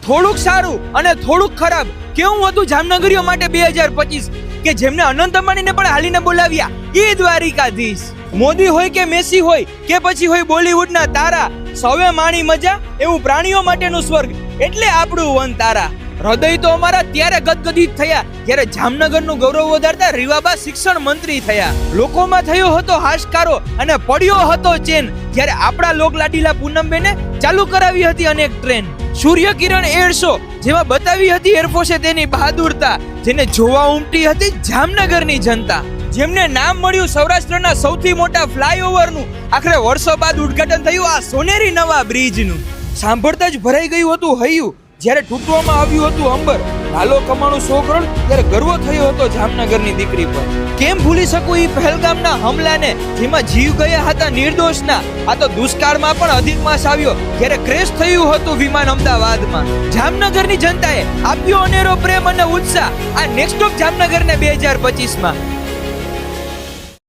થોડુંક સારું અને થોડુંક ખરાબ કેવું હતું જામનગરીઓ માટે 2025 કે જેમને અનંત અંબાણીને પણ હાલીને બોલાવ્યા એ દ્વારિકાધીશ. મોદી હોય કે મેસી હોય કે પછી હોય બોલિવૂડના તારા, સૌએ માણી મજા એવું પ્રાણીઓ માટેનું સ્વર્ગ એટલે આપણું વન તારા. હૃદય તો અમારા ત્યારે ગદગદિત થયા જ્યારે જામનગરનું ગૌરવ વધારતા રીવાબા શિક્ષણ મંત્રી થયા. લોકોમાં થયો હતો હાશકારો અને પડ્યો હતો ચેન જ્યારે આપણા લોકલાડીલા પૂનમબેને ચાલુ કરાવી હતી અનેક ટ્રેન. સૂર્યકિરણ એર શો જેમાં બતાવી હતી એરફોર્સે તેની બહાદુરતા, જેને જોવા ઉમટી હતી જામનગરની જનતા. જેમને નામ મળ્યું સૌરાષ્ટ્રના સૌથી મોટા ફ્લાયઓવરનું, આખરે વર્ષો બાદ ઉદ્ઘાટન થયું આ સોનેરી નવા બ્રિજનું. સાંભળતા જ ભરાઈ ગયું હતું હૈયું જ્યારે તૂટવામાં આવ્યું હતું અંબર. હાલો કમાણું 100 કરોડ ત્યારે ગર્વ થયો હતો જામનગરની દીકરી પર. કેમ ભૂલી શકું એ પહેલગામના હમલાને જેમાં જીવ ગયા હતા નિર્દોષના. આ તો દુષ્કાળમાં પણ અધિક માસ આવ્યો જ્યારે ક્રેશ થયું હતું વિમાન અમદાવાદમાં. જામનગરની જનતાએ આપ્યો અનેરો પ્રેમ અને ઉત્સાહ આ નેક્સ્ટ ઓફ જામનગરને 2025માં.